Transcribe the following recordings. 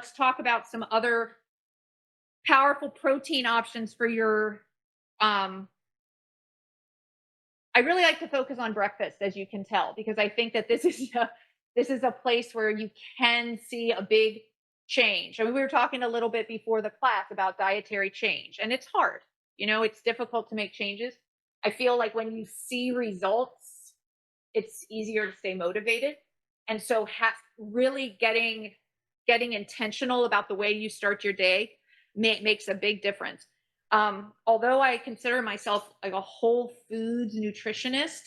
let's talk about some other powerful protein options for your I really like to focus on breakfast, as you can tell, because I think that this is a place where you can see a big change. I mean, we were talking a little bit before the class about dietary change, and it's hard. You know, it's difficult to make changes. I feel like when you see results, it's easier to stay motivated. And so, really getting intentional about the way you start your day makes a big difference. Although I consider myself like a whole foods nutritionist,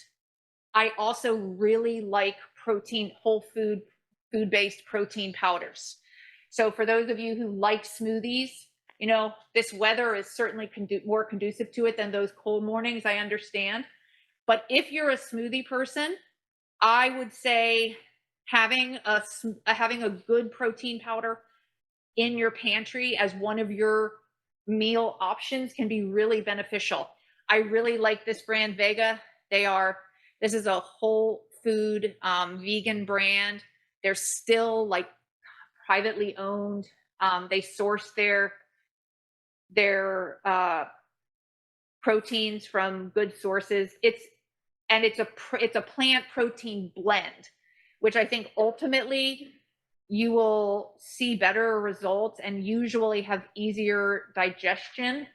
I also really like food based protein powders. So for those of you who like smoothies, you know, this weather is certainly more conducive to it than those cold mornings, I understand. But if you're a smoothie person, I would say having a good protein powder in your pantry as one of your meal options can be really beneficial. I really like this brand Vega. This is a whole food vegan brand. They're still like privately owned. They source their proteins from good sources. It's a plant protein blend, which I think ultimately you will see better results and usually have easier digestion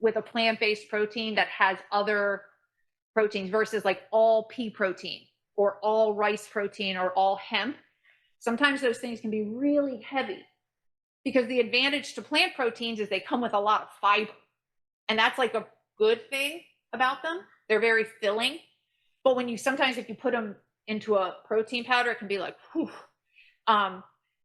with a plant-based protein that has other proteins versus like all pea protein or all rice protein or all hemp. Sometimes those things can be really heavy because the advantage to plant proteins is they come with a lot of fiber. And that's like a good thing about them. They're very filling. But sometimes if you put them into a protein powder, it can be like, whew.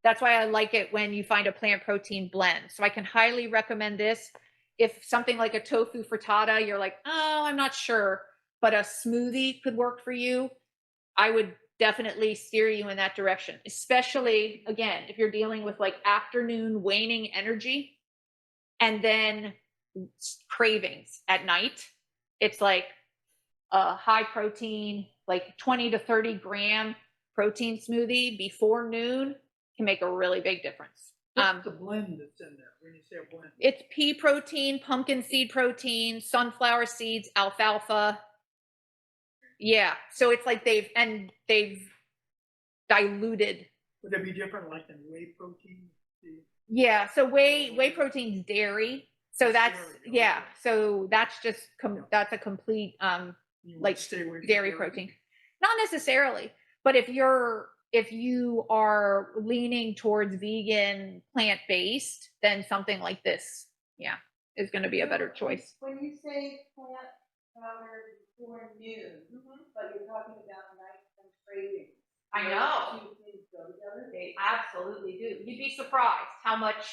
That's why I like it when you find a plant protein blend. So I can highly recommend this. If something like a tofu frittata, you're like, oh, I'm not sure, but a smoothie could work for you, I would definitely steer you in that direction, especially, again, if you're dealing with like afternoon waning energy and then cravings at night. It's like a high protein, like 20 to 30 gram protein smoothie before noon can make a really big difference. What's the blend that's in there when you say a blend? It's pea protein, pumpkin seed protein, sunflower seeds, alfalfa. Yeah, so it's like they've diluted. Would that be different like in whey protein? Yeah, so whey protein's dairy. So that's yeah, so that's just that's a complete like dairy protein. Not necessarily, but if you are leaning towards vegan plant-based, then something like this, yeah, is going to be a better choice. When you say plant powder before noon, but you're talking about nighttime cravings. I know. Two things go together. They absolutely do. You'd be surprised how much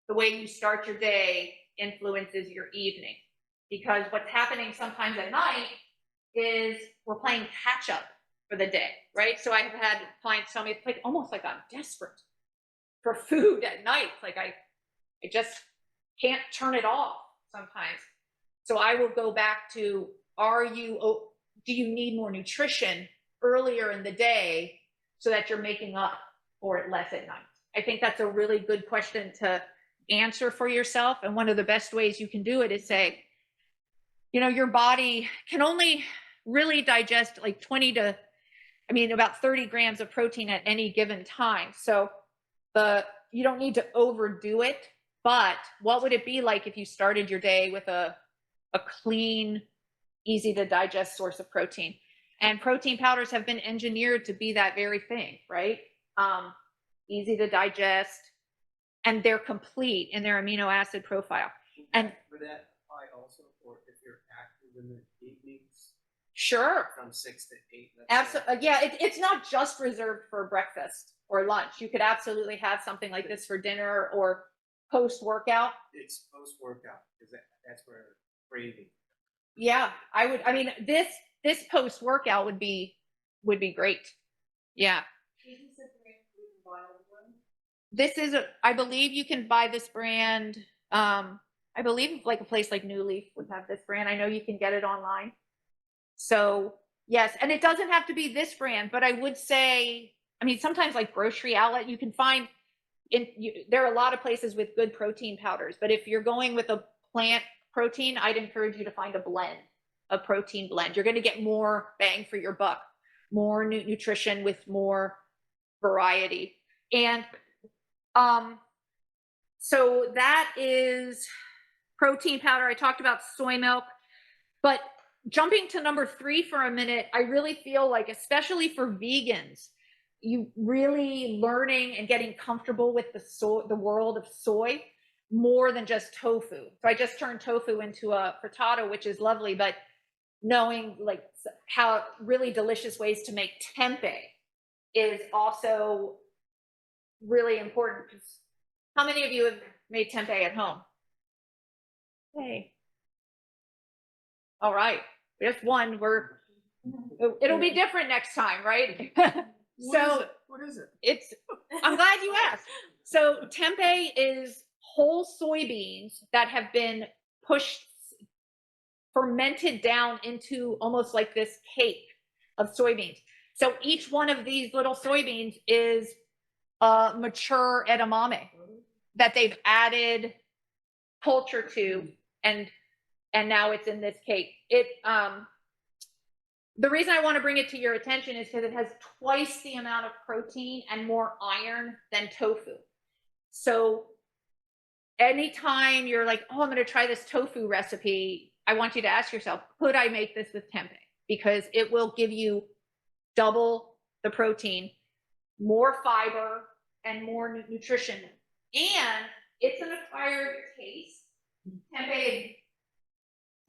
the way you start your day influences your evening. Because what's happening sometimes at night is we're playing catch up for the day, right? So I've had clients tell me it's like almost like I'm desperate for food at night. Like I just can't turn it off sometimes. So I will go back to, do you need more nutrition earlier in the day so that you're making up for it less at night? I think that's a really good question to answer for yourself. And one of the best ways you can do it is say, you know, your body can only really digest like about 30 grams of protein at any given time. So you don't need to overdo it. But what would it be like if you started your day with a clean, easy to digest source of protein? And protein powders have been engineered to be that very thing, right? Easy to digest, and they're complete in their amino acid profile. And would that apply also for if you're active in the evenings? Sure. From 6 to 8. Absolutely. Yeah, it's not just reserved for breakfast or lunch. You could absolutely have something like this for dinner or post-workout. It's post-workout because that's where craving. Yeah, I mean, this post-workout would be great. Yeah. I believe you can buy this brand. I believe like a place like New Leaf would have this brand. I know you can get it online. So yes, and it doesn't have to be this brand, but I would say, I mean, sometimes like grocery outlet, you can find there are a lot of places with good protein powders, but if you're going with a plant protein, I'd encourage you to find a protein blend. You're going to get more bang for your buck, more nutrition with more variety. And so that is protein powder. I talked about soy milk, but jumping to number 3 for a minute, I really feel like, especially for vegans, you really learning and getting comfortable with the world of soy more than just tofu. So I just turned tofu into a frittata, which is lovely, but knowing like how really delicious ways to make tempeh is also really important. How many of you have made tempeh at home? Hey. All right. Just one. It'll be different next time, right? What is it? I'm glad you asked. So tempeh is whole soybeans that have been fermented down into almost like this cake of soybeans. So each one of these little soybeans is a mature edamame that they've added culture to, and now it's in this cake. The reason I want to bring it to your attention is because it has twice the amount of protein and more iron than tofu. So anytime you're like, oh, I'm going to try this tofu recipe, I want you to ask yourself, could I make this with tempeh? Because it will give you double the protein, more fiber, and more nutrition. And it's an acquired taste. Tempeh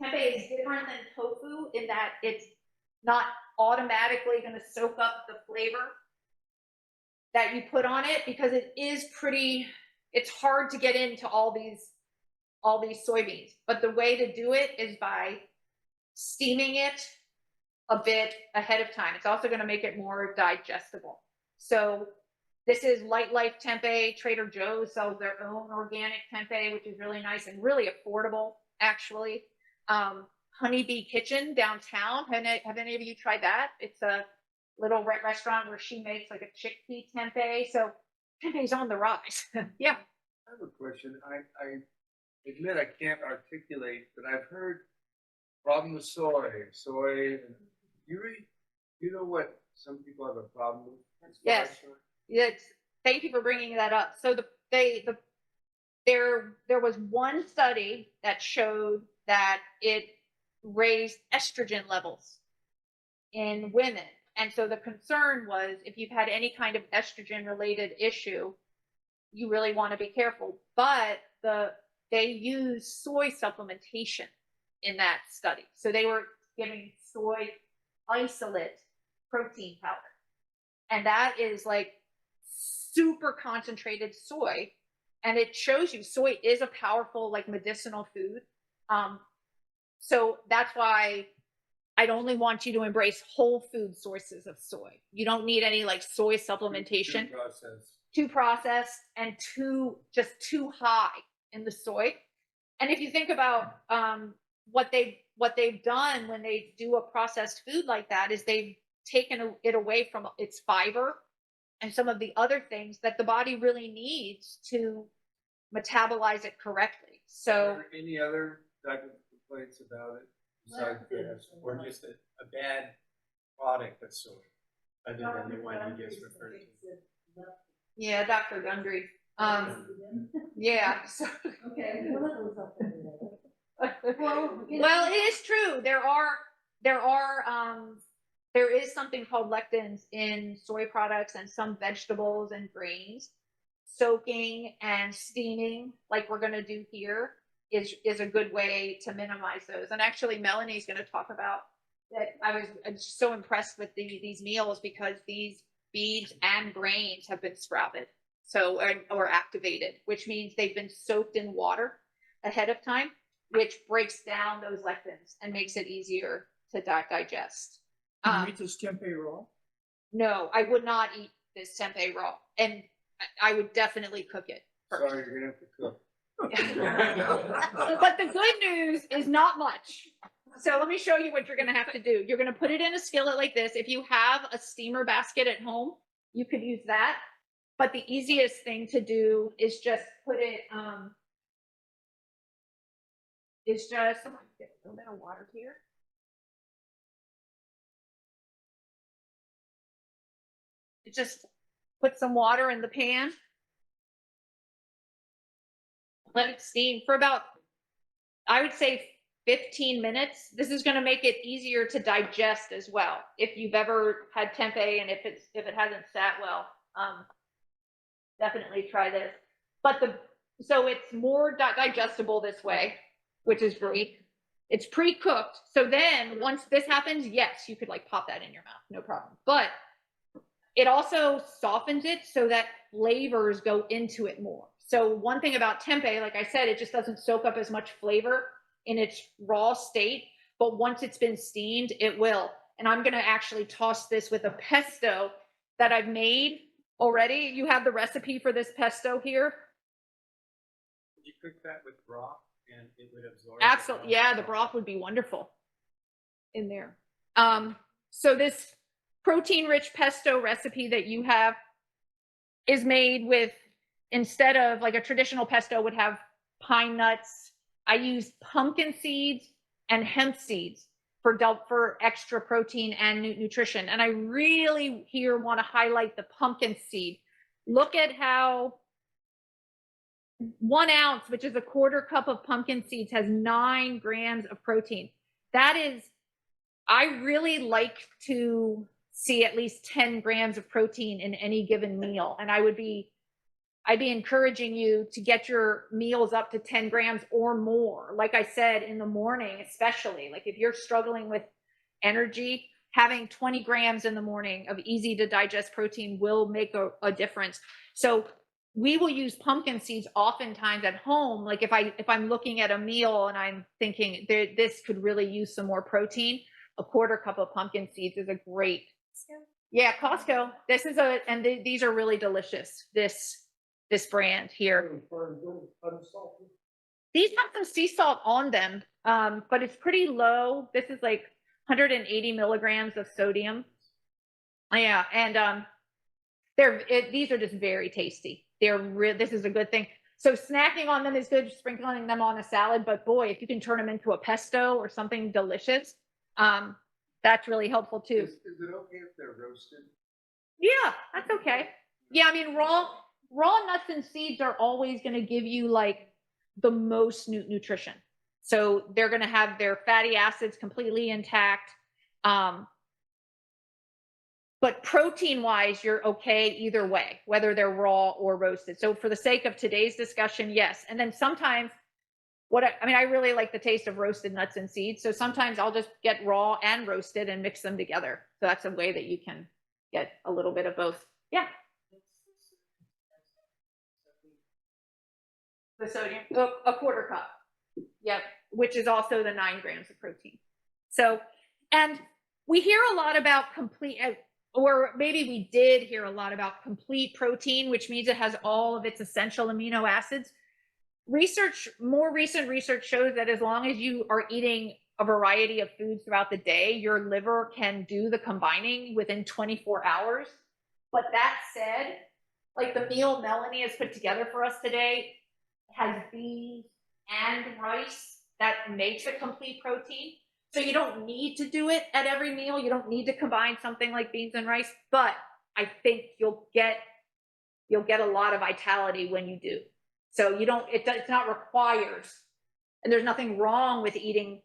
is different than tofu in that it's not automatically going to soak up the flavor that you put on it, because it's hard to get into all these soybeans. But the way to do it is by steaming it a bit ahead of time. It's also going to make it more digestible. So this is Light Life Tempeh. Trader Joe's sells their own organic tempeh, which is really nice and really affordable, actually. Honeybee Kitchen downtown. Have any of you tried that? It's a little restaurant where she makes like a chickpea tempeh. So tempeh's on the rise. Yeah. I have a question. I admit I can't articulate, but I've heard problem with soy. You know what some people have a problem with? Yes. Thank you for bringing that up. So there was one study that showed that it raised estrogen levels in women. And so the concern was, if you've had any kind of estrogen related issue, you really want to be careful. But they used soy supplementation in that study. So they were giving soy isolate protein powder. And that is like super concentrated soy. And it shows you soy is a powerful, like, medicinal food. So that's why I'd only want you to embrace whole food sources of soy. You don't need any like soy supplementation. Too processed and too high in the soy. And if you think about what they've done when they do a processed food like that, is they've taken it away from its fiber and some of the other things that the body really needs to metabolize it correctly. So, are there any other type of complaints about it besides that, or just a bad product that's soy, other than the one you just referred to? yeah, Dr. Gundry. Yeah. So, Okay. well, it is true. There is something called lectins in soy products and some vegetables and grains. Soaking and steaming, like we're going to do here, is a good way to minimize those. And actually, Melanie's going to talk about that. I'm just so impressed with these meals, because these beans and grains have been sprouted, or activated, which means they've been soaked in water ahead of time, which breaks down those lectins and makes it easier to digest. Can you eat this tempeh raw? No, I would not eat this tempeh raw, and I would definitely cook it first. sorry, you're gonna have to cook. But the good news is not much. So let me show you what you're going to have to do. You're going to put it in a skillet like this. If you have a steamer basket at home, you could use that. but the easiest thing to do is just put it, is just, get a little bit of water here. Just put some water in the pan. Let it steam for about, I would say 15 minutes. This is going to make it easier to digest as well. If you've ever had tempeh and if it hasn't sat well, definitely try this. But so it's more digestible this way, which is great. It's pre-cooked. So then once this happens, yes, you could like pop that in your mouth, no problem. But it also softens it so that flavors go into it more. So one thing about tempeh, like I said, it just doesn't soak up as much flavor in its raw state, but once it's been steamed, it will. And I'm going to actually toss this with a pesto that I've made already. You have the recipe for this pesto here. Would you cook that with broth and it would absorb? Absolutely. Yeah, the broth would be wonderful in there. So this protein-rich pesto recipe that you have is made with, instead of like a traditional pesto would have pine nuts, I use pumpkin seeds and hemp seeds for extra protein and nutrition. And I really here want to highlight the pumpkin seed. Look at how 1 ounce, which is a quarter cup of pumpkin seeds, has 9 grams of protein. That is, I really like to see at least 10 grams of protein in any given meal. And I'd be encouraging you to get your meals up to 10 grams or more. Like I said, in the morning, especially, like if you're struggling with energy, having 20 grams in the morning of easy to digest protein will make a difference. So we will use pumpkin seeds oftentimes at home. Like if I'm looking at a meal and I'm thinking this could really use some more protein, a quarter cup of pumpkin seeds is a great. Yeah, Costco. This is these are really delicious. This brand here. These have some sea salt on them, but it's pretty low. This is like 180 milligrams of sodium. Yeah, and these are just very tasty. This is a good thing. So snacking on them is good, sprinkling them on a salad, but boy, if you can turn them into a pesto or something delicious, that's really helpful too. Is it okay if they're roasted? Yeah, that's okay. Yeah, I mean, raw nuts and seeds are always going to give you like the most nutrition. So they're going to have their fatty acids completely intact. But protein wise, you're okay either way, whether they're raw or roasted. So for the sake of today's discussion, yes. And then sometimes I really like the taste of roasted nuts and seeds. So sometimes I'll just get raw and roasted and mix them together. So that's a way that you can get a little bit of both. Yeah. The sodium, a quarter cup. Yep. Which is also the 9 grams of protein. So, and we hear a lot about complete, or maybe we did hear a lot about complete protein, which means it has all of its essential amino acids. More recent research shows that as long as you are eating a variety of foods throughout the day, your liver can do the combining within 24 hours. But that said, like the meal Melanie has put together for us today has beans and rice that makes a complete protein. So you don't need to do it at every meal. You don't need to combine something like beans and rice, but I think you'll get a lot of vitality when you do. So it's not required. And there's nothing wrong with eating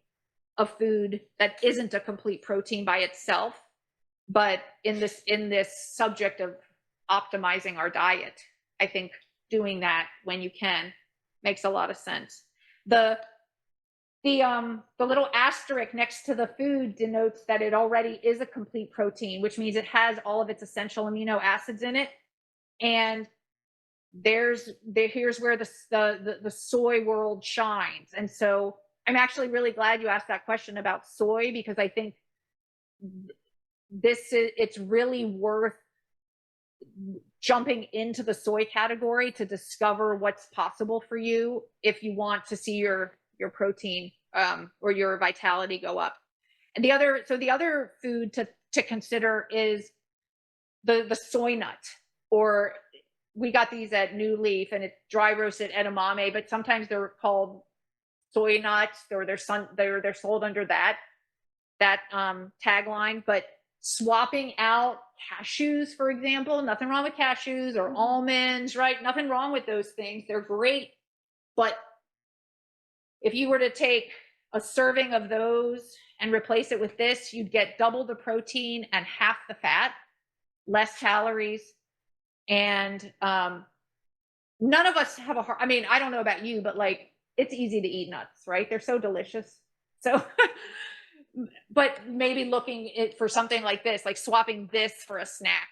a food that isn't a complete protein by itself. But in this subject of optimizing our diet, I think doing that when you can makes a lot of sense. The little asterisk next to the food denotes that it already is a complete protein, which means it has all of its essential amino acids in it. And here's where the soy world shines. And so I'm actually really glad you asked that question about soy, because I think it's really worth jumping into the soy category to discover what's possible for you if you want to see your protein or your vitality go up. And the other food to consider is the soy nut, or we got these at New Leaf, and it's dry roasted edamame, but sometimes they're called soy nuts, or they're sold under that tagline. But swapping out cashews, for example, nothing wrong with cashews or almonds, right? Nothing wrong with those things. They're great. But if you were to take a serving of those and replace it with this, you'd get double the protein and half the fat, less calories. And none of us have a hard, I mean, I don't know about you, but like, it's easy to eat nuts, right? They're so delicious. So, but maybe looking for something like this, like swapping this for a snack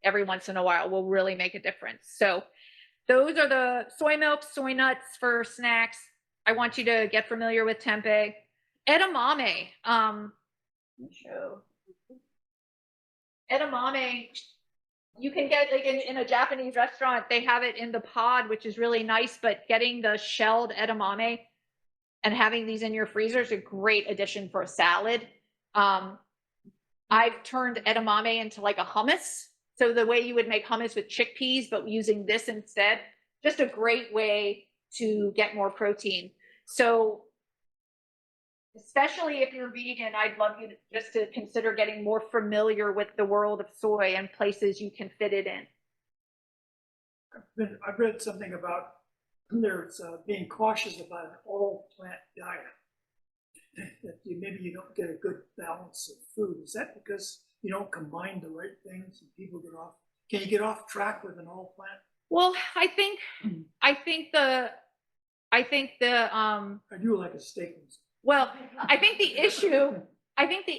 every once in a while will really make a difference. So those are the soy milk, soy nuts for snacks. I want you to get familiar with tempeh. Edamame. Show. Edamame, you can get like in a Japanese restaurant, they have it in the pod, which is really nice, but getting the shelled edamame and having these in your freezer is a great addition for a salad. I've turned edamame into like a hummus. So the way you would make hummus with chickpeas, but using this instead, just a great way to get more protein. So especially if you're vegan, I'd love you just to consider getting more familiar with the world of soy and places you can fit it in. I've read something about there's being cautious about an all plant diet. That maybe you don't get a good balance of food. Is that because you don't combine the right things and people get off? Can you get off track with an all plant? Well, I think the I do like a steak. well, I think the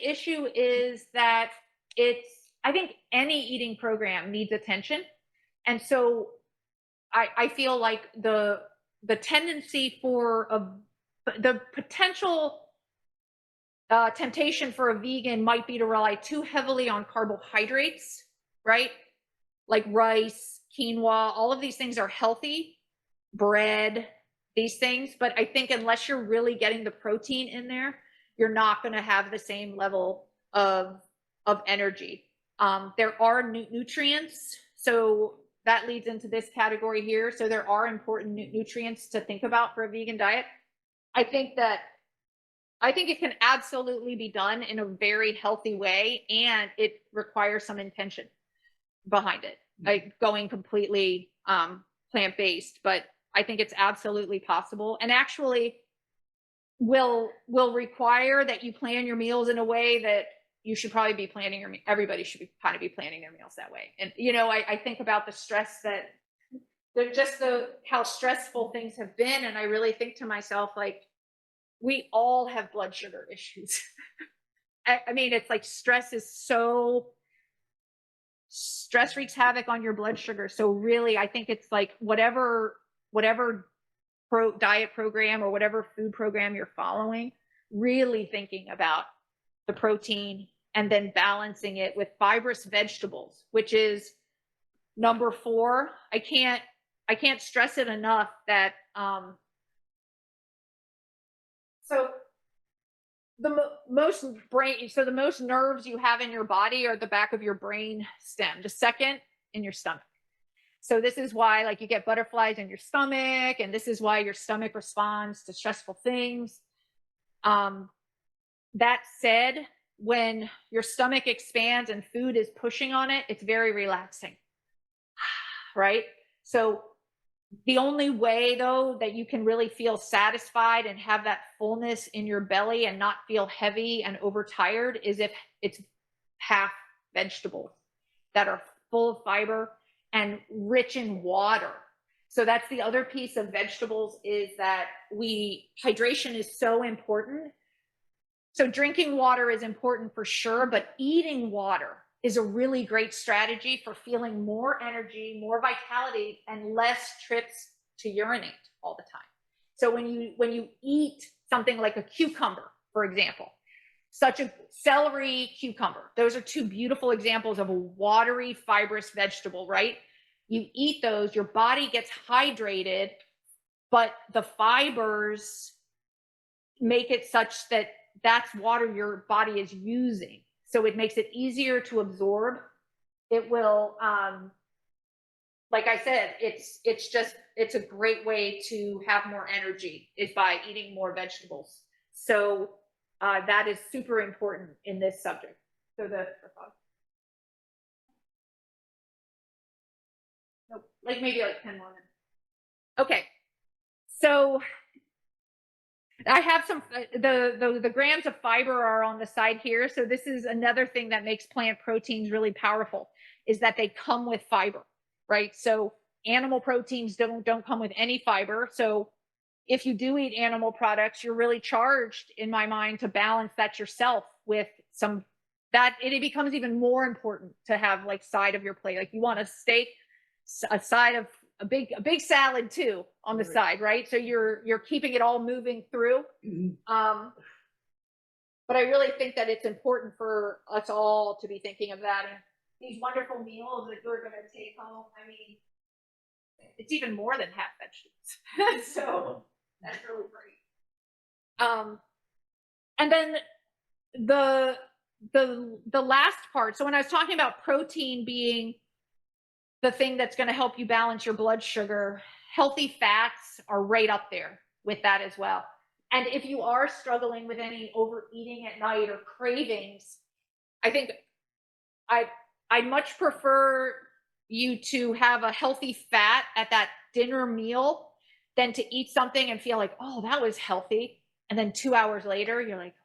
issue is that I think any eating program needs attention. And so I feel like the tendency for the potential temptation for a vegan might be to rely too heavily on carbohydrates, right? Like rice, quinoa, all of these things are healthy, bread, these things. But I think unless you're really getting the protein in there, you're not going to have the same level of energy. There are nutrients, so that leads into this category here. So there are important nutrients to think about for a vegan diet. I think it can absolutely be done in a very healthy way, and it requires some intention behind it, like going completely plant-based. But I think it's absolutely possible, and actually will require that you plan your meals in a way that you should probably be planning everybody should be kind of be planning their meals that way. And I think about the stress that how stressful things have been, and I really think to myself, like, we all have blood sugar issues. I mean, it's like stress wreaks havoc on your blood sugar. So really, I think it's like whatever diet program or whatever food program you're following, really thinking about the protein and then balancing it with fibrous vegetables, which is number 4. I can't stress it enough that so the most nerves you have in your body are the back of your brain stem, the second in your stomach. So this is why, like, you get butterflies in your stomach, and this is why your stomach responds to stressful things. That said, when your stomach expands and food is pushing on it, it's very relaxing, right? So the only way, though, that you can really feel satisfied and have that fullness in your belly and not feel heavy and overtired is if it's half vegetables that are full of fiber and rich in water. So that's the other piece of vegetables, is that hydration is so important. So drinking water is important for sure, but eating water is a really great strategy for feeling more energy, more vitality, and less trips to urinate all the time. So when you eat something like a cucumber, for example, such a celery, cucumber, those are 2 beautiful examples of a watery, fibrous vegetable, right? You eat those, your body gets hydrated, but the fibers make it such that that's water your body is using. So it makes it easier to absorb. It will like I said, it's a great way to have more energy is by eating more vegetables. So that is super important in this subject. So nope, like maybe like 10 more minutes. Okay, so I have some the grams of fiber are on the side here. So this is another thing that makes plant proteins really powerful is that they come with fiber, right? So animal proteins don't come with any fiber. So if you do eat animal products, you're really charged, in my mind, to balance that yourself with some that it becomes even more important to have like side of your plate. Like you want a steak, a side of a big salad too on the side, right? So you're keeping it all moving through. But I really think that it's important for us all to be thinking of that. And these wonderful meals that we're going to take home, I mean, it's even more than half vegetables. So that's really great. And then the last part. So when I was talking about protein being the thing that's going to help you balance your blood sugar, healthy fats are right up there with that as well. And if you are struggling with any overeating at night or cravings, I think I'd much prefer you to have a healthy fat at that dinner meal than to eat something and feel like, oh, that was healthy. And then 2 hours later, you're like,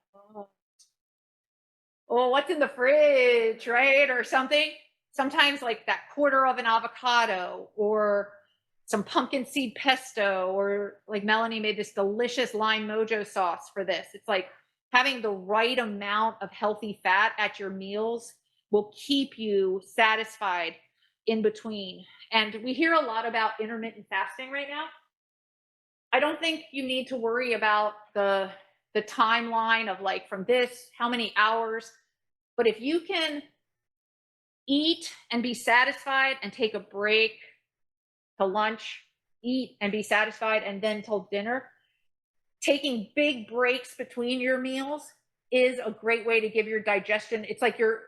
oh, what's in the fridge, right? Or something. Sometimes like that quarter of an avocado or some pumpkin seed pesto, or like Melanie made this delicious lime mojo sauce for this. It's like having the right amount of healthy fat at your meals will keep you satisfied in between. And we hear a lot about intermittent fasting right now. I don't think you need to worry about the timeline of like from this, how many hours. But if you can eat and be satisfied and take a break to lunch, eat and be satisfied, and then till dinner, taking big breaks between your meals is a great way to give your digestion. It's like you're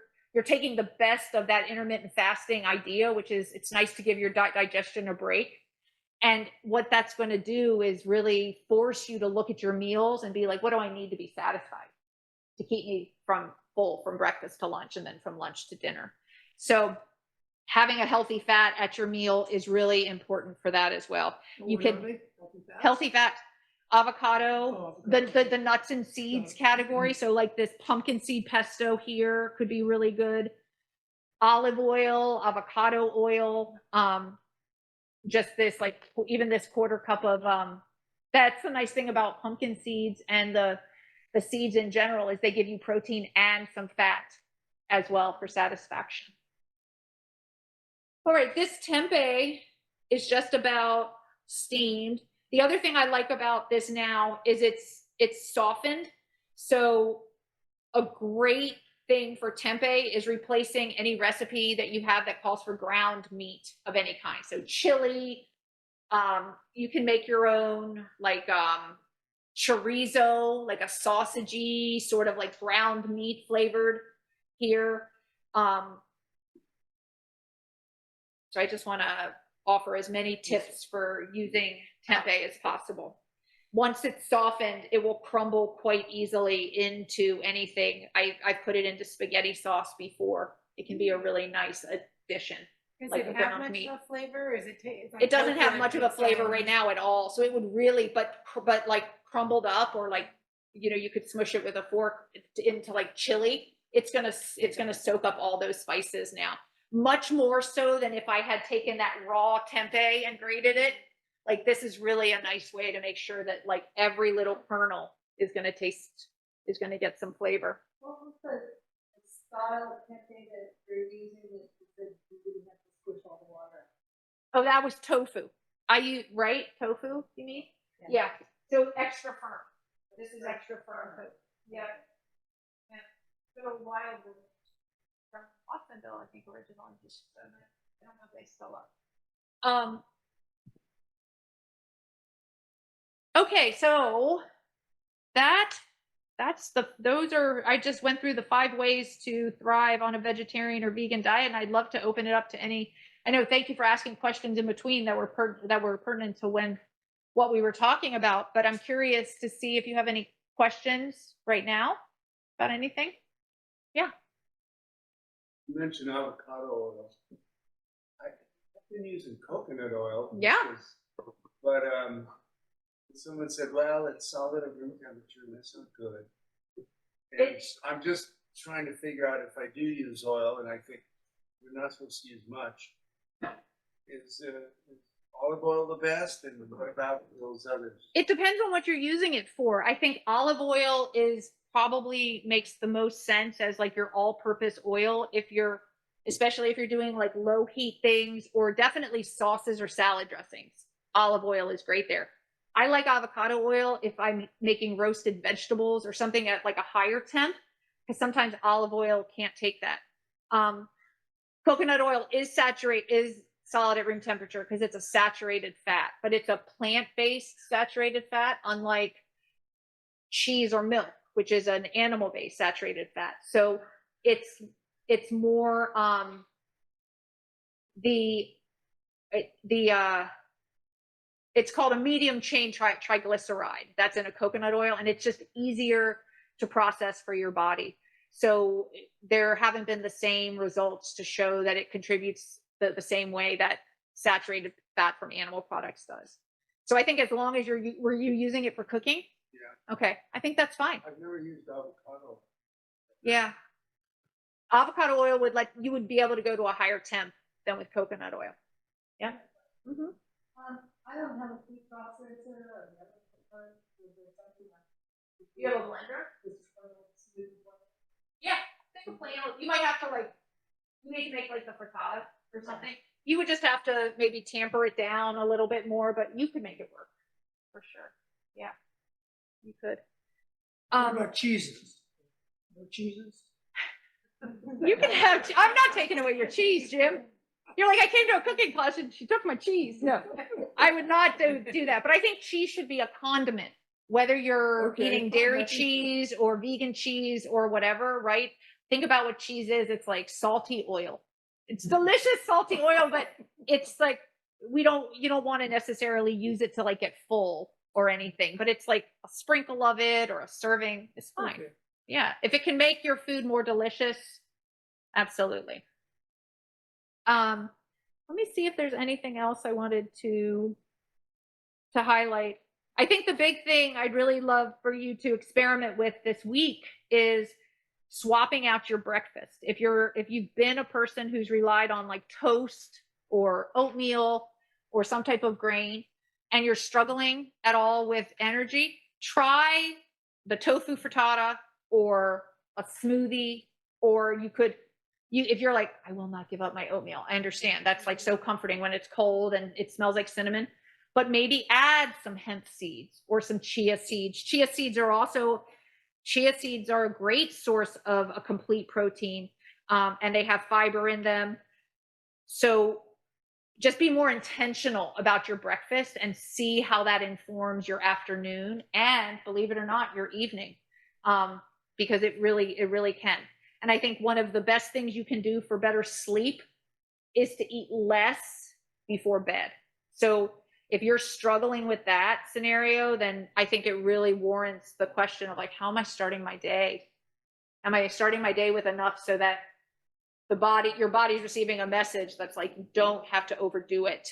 taking the best of that intermittent fasting idea, which is it's nice to give your digestion a break. And what that's going to do is really force you to look at your meals and be like, what do I need to be satisfied to keep me from full from breakfast to lunch and then from lunch to dinner? So having a healthy fat at your meal is really important for that as well. You can healthy fat, avocado, the nuts and seeds category. So like this pumpkin seed pesto here could be really good. Olive oil, avocado oil, just this like even this quarter cup of that's the nice thing about pumpkin seeds and the seeds in general is they give you protein and some fat as well for satisfaction. All right, this tempeh is just about steamed. The other thing I like about this now is it's softened. So a great thing for tempeh is replacing any recipe that you have that calls for ground meat of any kind. So chili, you can make your own like chorizo, like a sausagey sort of like ground meat flavored here. So I just want to offer as many tips for using tempeh as possible. Once it's softened, it will crumble quite easily into anything. I've put it into spaghetti sauce before. It can be a really nice addition. Does like it a have ground much meat. of a flavor? Is it? It doesn't have much of a flavor right now at all. So it would really, but like crumbled up or like, you could smush it with a fork into like chili. It's gonna soak up all those spices now. Much more so than if I had taken that raw tempeh and grated it. Like this is really a nice way to make sure that like every little kernel is gonna get some flavor. What was the style of tempeh that you're using that you didn't have to squish all the water? Oh, that was tofu. Right? Tofu, you mean? Yeah. So extra firm. This is extra firm. Yeah. So wild from Watsonville, I think originally. I don't know if they still are. Okay, so I just went through the 5 ways to thrive on a vegetarian or vegan diet, and I'd love to open it up to any I know, thank you for asking questions in between that were pertinent to what we were talking about, but I'm curious to see if you have any questions right now about anything. Yeah. You mentioned avocado oil. I've been using coconut oil. Yeah. But someone said, well, it's solid at room temperature and that's not good. And I'm just trying to figure out if I do use oil, and I think we're not supposed to use much. Is olive oil the best, and what about those others? It depends on what you're using it for. I think olive oil is probably makes the most sense as like your all-purpose oil especially if you're doing like low heat things, or definitely sauces or salad dressings. Olive oil is great there. I like avocado oil if I'm making roasted vegetables or something at like a higher temp, because sometimes olive oil can't take that. Coconut oil is solid at room temperature because it's a saturated fat, but it's a plant-based saturated fat, unlike cheese or milk, which is an animal-based saturated fat. So it's more it's called a medium chain triglyceride. That's in a coconut oil, and it's just easier to process for your body. So there haven't been the same results to show that it contributes the same way that saturated fat from animal products does. So I think as long as were you using it for cooking? Yeah. Okay, I think that's fine. I've never used avocado. Yeah. Avocado oil you would be able to go to a higher temp than with coconut oil. Yeah. Mm-hmm. I don't have a food processor or another preferred. You have a blender? Yeah, take a plain. You might have to you need to make like the frittata or something. You would just have to maybe tamper it down a little bit more, but you could make it work for sure. Yeah, you could. What about cheeses? No cheeses? You can have. I'm not taking away your cheese, Jim. You're like, I came to a cooking class and she took my cheese. No, I would not do that. But I think cheese should be a condiment, whether you're eating dairy cheese or vegan cheese or whatever, right? Think about what cheese is. It's like salty oil. It's delicious salty oil, but it's like you don't want to necessarily use it to like get full or anything, but it's like a sprinkle of it or a serving is fine. Okay. Yeah. If it can make your food more delicious, absolutely. Let me see if there's anything else I wanted to highlight. I think the big thing I'd really love for you to experiment with this week is swapping out your breakfast. If you've been a person who's relied on like toast or oatmeal or some type of grain and you're struggling at all with energy, try the tofu frittata or a smoothie, or if you're like, I will not give up my oatmeal. I understand. That's like so comforting when it's cold and it smells like cinnamon, but maybe add some hemp seeds or some chia seeds. Chia seeds are a great source of a complete protein, and they have fiber in them. So just be more intentional about your breakfast and see how that informs your afternoon and, believe it or not, your evening, because it really can. And I think one of the best things you can do for better sleep is to eat less before bed. So if you're struggling with that scenario, then I think it really warrants the question of like, how am I starting my day? Am I starting my day with enough so that your body's receiving a message that's like, you don't have to overdo it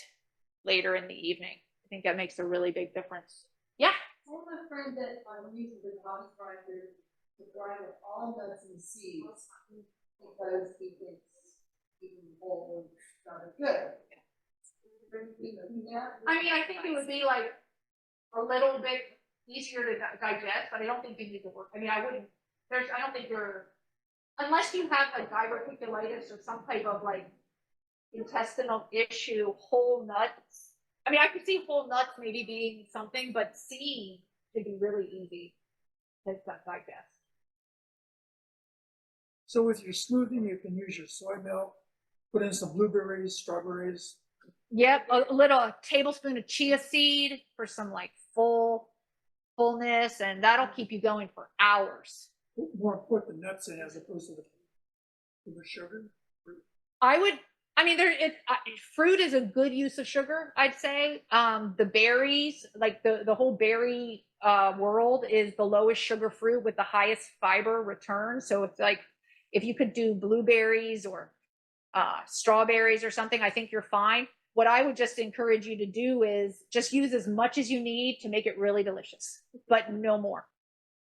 later in the evening. I think that makes a really big difference. Yeah. I have a friend that uses the body grinder to grind up all nuts and seeds because he thinks eating whole is not as good. I mean, I think it would be like a little bit easier to digest, but I don't think you need to work. I mean, I don't think unless you have like diverticulitis or some type of like intestinal issue, whole nuts. I mean, I could see whole nuts maybe being something, but seeds should be really easy to digest. So with your smoothie, you can use your soy milk, put in some blueberries, strawberries. Yep, a tablespoon of chia seed for some like fullness, and that'll keep you going for hours. More put the nuts in as opposed to the sugar. I would I mean, fruit is a good use of sugar, I'd say. The berries, like the whole berry world, is the lowest sugar fruit with the highest fiber return. So it's like if you could do blueberries or strawberries or something, I think you're fine. What I would just encourage you to do is just use as much as you need to make it really delicious, but no more.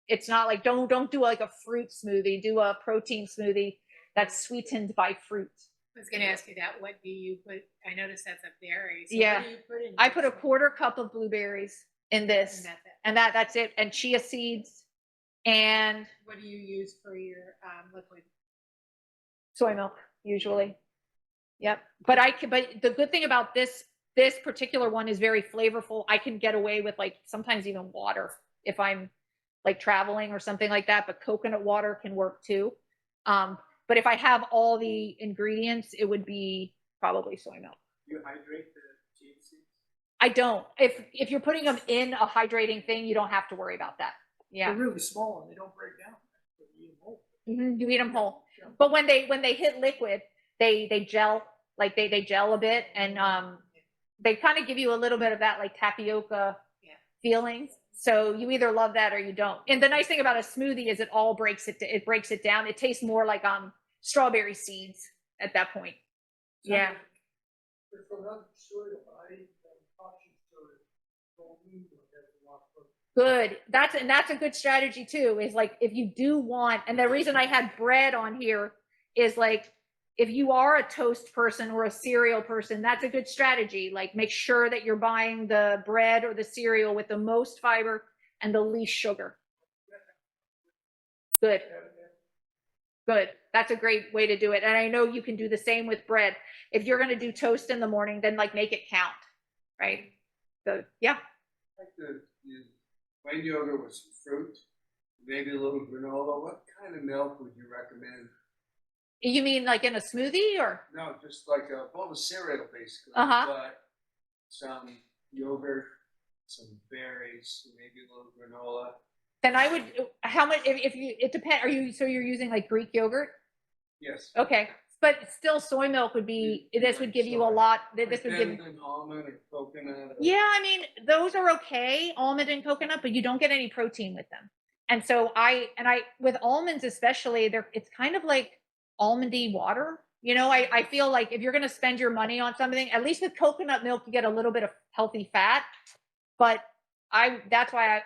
It's not like don't do like a fruit smoothie. Do a protein smoothie that's sweetened by fruit. I was gonna ask you that. What do you put? I noticed that's a berry. So Yeah. What do you put in? I put a quarter cup of blueberries in this, and that's it. And chia seeds and What do you use for your liquid? soy milk usually. Yep. But the good thing about this particular one is very flavorful. I can get away with like sometimes even water if I'm like traveling or something like that, but coconut water can work too. But if I have all the ingredients, it would be probably soy milk. You hydrate the chia seeds? I don't. If you're putting them in a hydrating thing, you don't have to worry about that. Yeah. They're really small and they don't break down. You eat them whole. You eat them whole. But when they hit liquid, they gel, like they gel a bit, and they kind of give you a little bit of that like tapioca feeling. So you either love that or you don't. And the nice thing about a smoothie is it breaks it down. It tastes more like strawberry seeds at that point. Yeah. If I'm not sure, I caution soda. Don't need to have a lot of Good. That's a good strategy too, is like if you do want, and the reason I had bread on here is like if you are a toast person or a cereal person, that's a good strategy. Like make sure that you're buying the bread or the cereal with the most fiber and the least sugar. Good. Good. That's a great way to do it. And I know you can do the same with bread. If you're going to do toast in the morning, then like make it count. Right. So yeah. I like to use plain yogurt with some fruit, maybe a little granola. What kind of milk would you recommend? You mean like in a smoothie or? No, just like a bowl of cereal, basically. Uh-huh. But some yogurt, some berries, maybe a little granola. Then I would, how much, if you, it depends, so you're using like Greek yogurt? Yes. Okay, but still soy milk would be, this would give you a lot, this would give. And almond or coconut. Or... Yeah, I mean, those are okay, almond and coconut, but you don't get any protein with them. And so with almonds especially, it's kind of like almondy water. You know, I feel like if you're going to spend your money on something, at least with coconut milk, you get a little bit of healthy fat. But that's why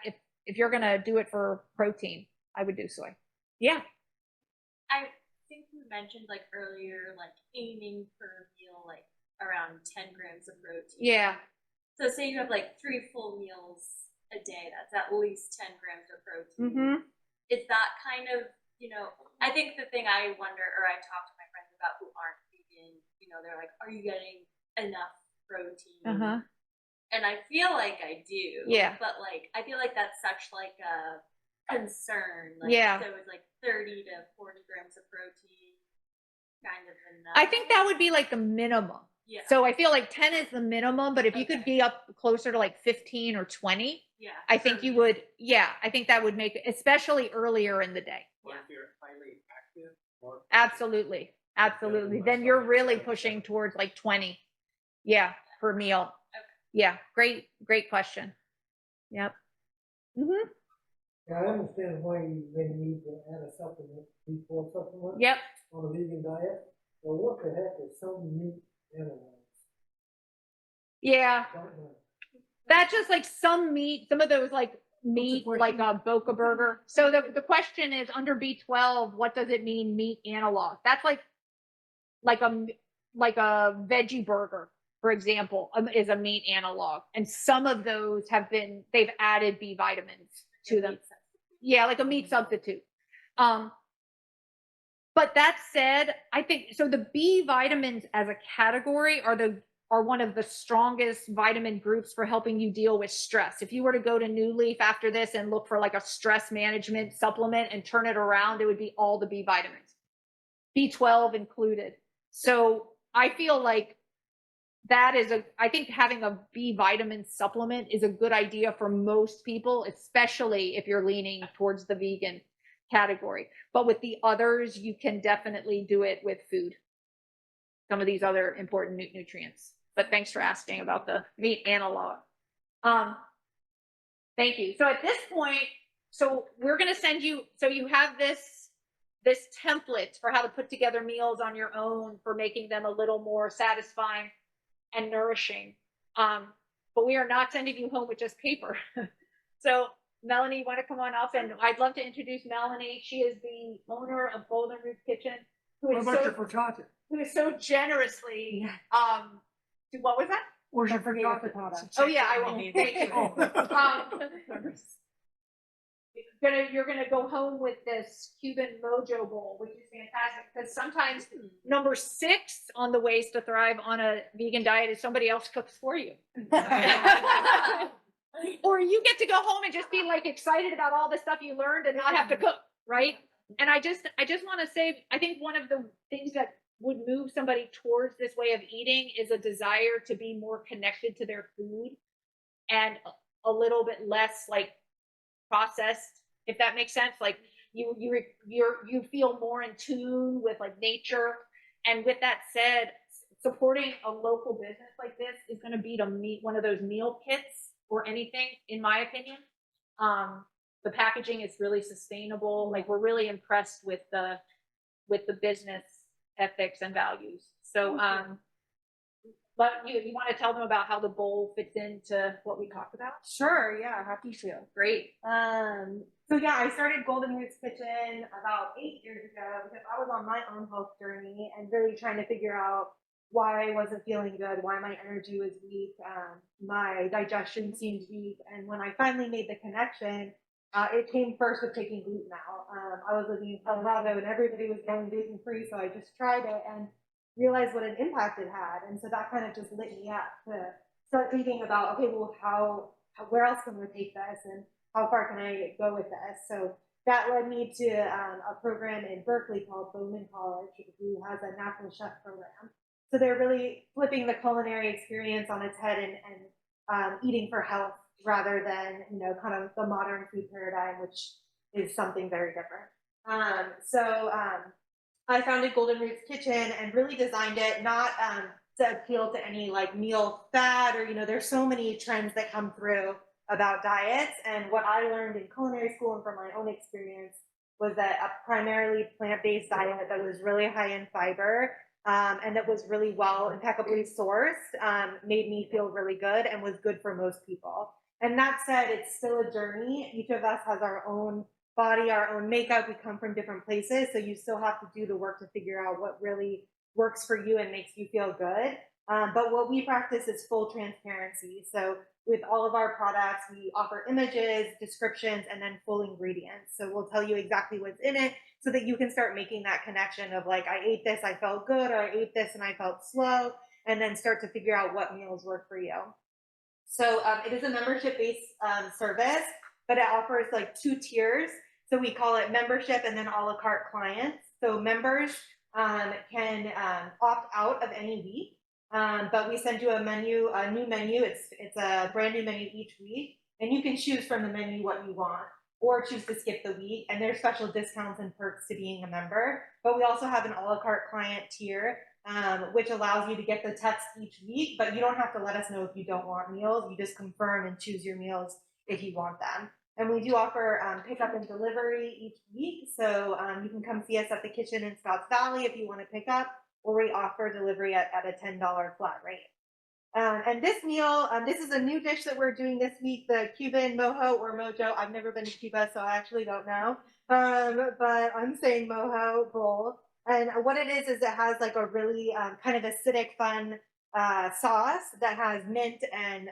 if you're going to do it for protein, I would do soy. Yeah. I think we mentioned like earlier, like aiming per meal, like around 10 grams of protein. Yeah. So say you have like 3 full meals a day, that's at least 10 grams of protein. Mm-hmm. Is that kind of, I think the thing I wonder, or I talk to my friends about who aren't vegan, they're like, are you getting enough protein? Uh-huh. And I feel like I do. Yeah. But like, I feel like that's such like a concern. Like, yeah. So it's like 30 to 40 grams of protein, kind of enough. I think that would be like the minimum. Yeah. So I feel like 10 is the minimum, but if you could be up closer to like 15 or 20, I think you would, I think that would make it, especially earlier in the day. Or if you're highly active. Absolutely. Absolutely. Then you're really pushing towards like 20. Yeah. Per meal. Okay. Yeah. Great question. Yep. Mm-hmm. Yeah, I understand why you may need to add a supplement, B4 supplement. Yep. On a vegan diet. Well, what the heck is some meat analogs? Yeah. Don't know. That's just like some meat, some of those like meat, like a Boca burger. So the question is under B12, what does it mean meat analog? That's like a veggie burger, for example, is a meat analog. And some of those they've added B vitamins to them. Yeah, like a meat substitute. But that said, I think, so the B vitamins as a category are one of the strongest vitamin groups for helping you deal with stress. If you were to go to New Leaf after this and look for like a stress management supplement and turn it around, it would be all the B vitamins, B12 included. So I feel like I think having a B vitamin supplement is a good idea for most people, especially if you're leaning towards the vegan category. But with the others, you can definitely do it with food. some of these other important nutrients. But thanks for asking about the meat analog. Thank you. So at this point, so we're going to send you, so you have this template for how to put together meals on your own for making them a little more satisfying and nourishing. But we are not sending you home with just paper. So Melanie, you want to come on up? And I'd love to introduce Melanie. She is the owner of Golden Roof Kitchen, What about your frittata? who is so generously, what was that? Where's your frittata? Oh yeah, I will. Thank you. You're gonna go home with this Cuban Mojo bowl, which is fantastic because sometimes number 6 on the ways to thrive on a vegan diet is somebody else cooks for you. Or you get to go home and just be like excited about all the stuff you learned and not have to cook, right? And I just want to say, I think one of the things that would move somebody towards this way of eating is a desire to be more connected to their food and a little bit less like processed, if that makes sense. Like you feel more in tune with like nature. And with that said, supporting a local business like this is going to be to meet one of those meal kits or anything, in my opinion. The packaging is really sustainable. Like we're really impressed with the business ethics and values. So, but you want to tell them about how the bowl fits into what we talked about? Sure, yeah, happy to. Great. So yeah, I started Golden Roots Kitchen about 8 years ago because I was on my own health journey and really trying to figure out why I wasn't feeling good, why my energy was weak, my digestion seemed weak, and when I finally made the connection, it came first with taking gluten out. I was living in Colorado and everybody was going gluten free, so I just tried it and realized what an impact it had. And so that kind of just lit me up to start thinking about, okay, well, where else can we take this and how far can I go with this? So that led me to a program in Berkeley called Bowman College, who has a natural chef program. So they're really flipping the culinary experience on its head and eating for health rather than, kind of the modern food paradigm, which is something very different. I founded Golden Roots Kitchen and really designed it not to appeal to any like meal fad or, there's so many trends that come through about diets. And what I learned in culinary school and from my own experience was that a primarily plant-based diet that was really high in fiber and that was really well, impeccably sourced, made me feel really good and was good for most people. And that said, it's still a journey. Each of us has our own body, our own makeup. We come from different places, so you still have to do the work to figure out what really works for you and makes you feel good. But what we practice is full transparency. So with all of our products, we offer images, descriptions, and then full ingredients. So we'll tell you exactly what's in it so that you can start making that connection of like, I ate this, I felt good, or I ate this and I felt slow, and then start to figure out what meals work for you. So it is a membership-based service, but it offers like 2 tiers. So we call it membership and then a la carte clients. So members can opt out of any week. But we send you a new menu. It's a brand new menu each week, and you can choose from the menu what you want, or choose to skip the week. And there's special discounts and perks to being a member. But we also have an a la carte client tier, which allows you to get the text each week, but you don't have to let us know if you don't want meals. You just confirm and choose your meals if you want them. And we do offer pickup and delivery each week. So you can come see us at the kitchen in Scotts Valley if you want to pick up, or we offer delivery at a $10 flat rate. And this meal, this is a new dish that we're doing this week, the Cuban mojo or mojo. I've never been to Cuba, so I actually don't know. But I'm saying mojo bowl. And what it is it has like a really kind of acidic, fun sauce that has mint and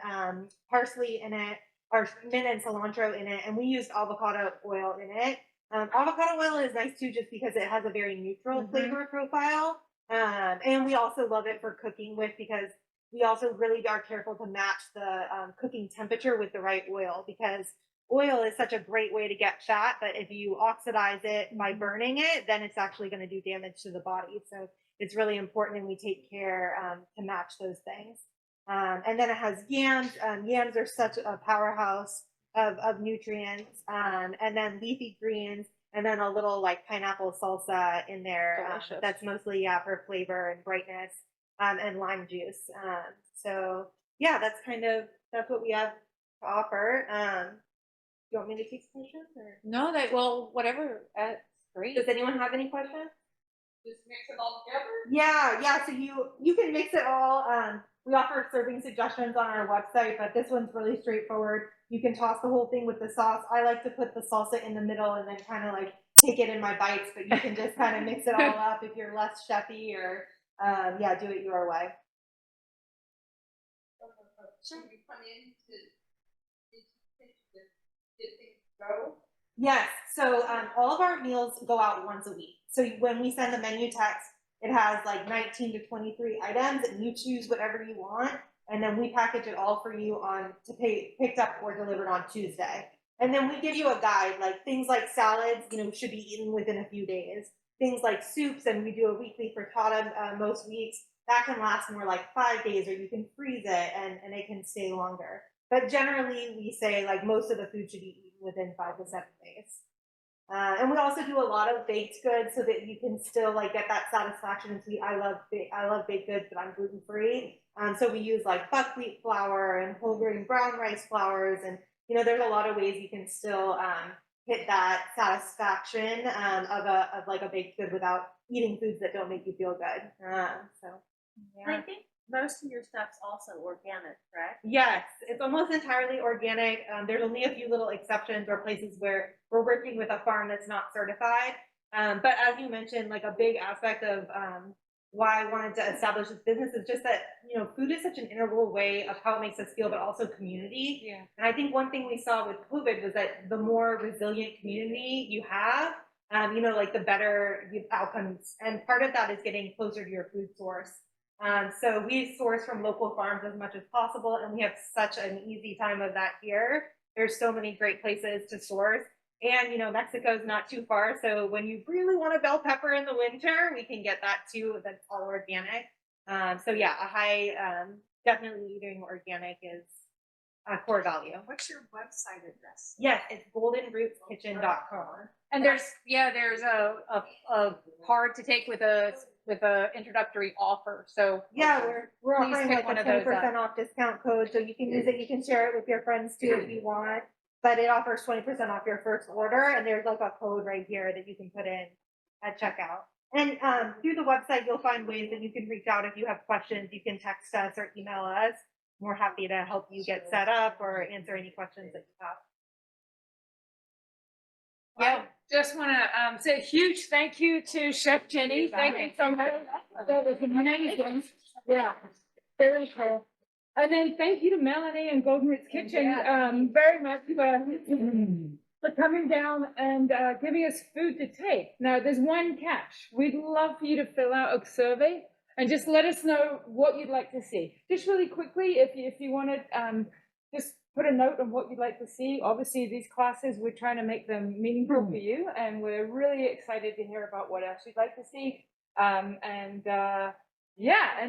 parsley in it, or mint and cilantro in it. And we used avocado oil in it. Avocado oil is nice too, just because it has a very neutral flavor profile. And we also love it for cooking with, because we also really are careful to match the cooking temperature with the right oil, because oil is such a great way to get fat, but if you oxidize it by burning it, then it's actually going to do damage to the body. So it's really important, and we take care to match those things. And then it has yams. Yams are such a powerhouse of nutrients. And then leafy greens. and then a little like pineapple salsa in there. Delicious. That's mostly for flavor and brightness, and lime juice. So yeah, that's what we have to offer. Do you want me to take some questions, or No, whatever. That's great. does anyone have any questions? Just mix it all together? Yeah. So you can mix it all. We offer serving suggestions on our website, but this one's really straightforward. You can toss the whole thing with the sauce. I like to put the salsa in the middle and then kind of like take it in my bites, but you can just kind of mix it all up if you're less chefy, or do it your way. Should we come in to did things go? Yes. So all of our meals go out once a week. So when we send the menu text, it has like 19 to 23 items, and you choose whatever you want, and then we package it all for you to pay picked up or delivered on Tuesday. And then we give you a guide, like things like salads, should be eaten within a few days. Things like soups, and we do a weekly frittata most weeks. That can last more like 5 days, or you can freeze it and it can stay longer. But generally, we say like most of the food should be eaten within 5 to 7 days. And we also do a lot of baked goods so that you can still like get that satisfaction and sweet. I love baked goods, but I'm gluten free. So we use like buckwheat flour and whole grain brown rice flours, and there's a lot of ways you can still hit that satisfaction of like a baked good without eating foods that don't make you feel good. I think most of your stuff's also organic, correct? Yes, it's almost entirely organic. There's only a few little exceptions or places where we're working with a farm that's not certified. But as you mentioned, like a big aspect of why I wanted to establish this business is just that, food is such an integral way of how it makes us feel, but also community. Yeah. And I think one thing we saw with COVID was that the more resilient community you have, like the better the outcomes. And part of that is getting closer to your food source. So we source from local farms as much as possible, and we have such an easy time of that here. There's so many great places to source, and Mexico's not too far. So when you really want a bell pepper in the winter, we can get that too. That's all organic. So yeah, a high, definitely eating organic is a core value. What's your website address? Yes, it's goldenrootskitchen.com. And there's a card to take with a introductory offer. So Yeah, we're please offering pick like one a of those 20% off discount code, so you can use it. You can share it with your friends too if you want. But it offers 20% off your first order, and there's like a code right here that you can put in at checkout. And through the website, you'll find ways that you can reach out if you have questions. You can text us or email us. We're happy to help you get set up or answer any questions that you have. Yeah, just want to say a huge thank you to Chef Jenny. Thank you so much. That was amazing. Yeah, very cool. And then thank you to Melanie and Golden Roots Kitchen very much for coming down and giving us food to take. Now, there's one catch. We'd love for you to fill out a survey and just let us know what you'd like to see. Just really quickly, if you want to just put a note on what you'd like to see. Obviously, these classes, we're trying to make them meaningful for you, and we're really excited to hear about what else you'd like to see. And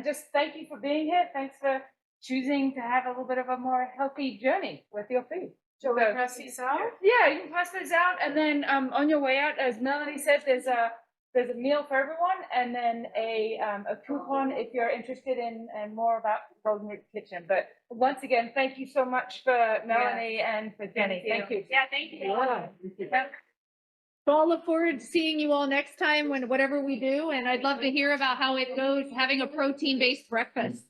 just thank you for being here. Thanks for choosing to have a little bit of a more healthy journey with your food. Shall we pass these out? Yeah, you can pass those out, and then on your way out, as Melanie said, there's a meal for everyone, and then a coupon if you're interested in more about Golden Root Kitchen. But once again, thank you so much for Melanie and for Jenny. Thank you. Yeah, thank you. Yeah. So I'll look forward to seeing you all next time whatever we do, and I'd love to hear about how it goes having a protein-based breakfast.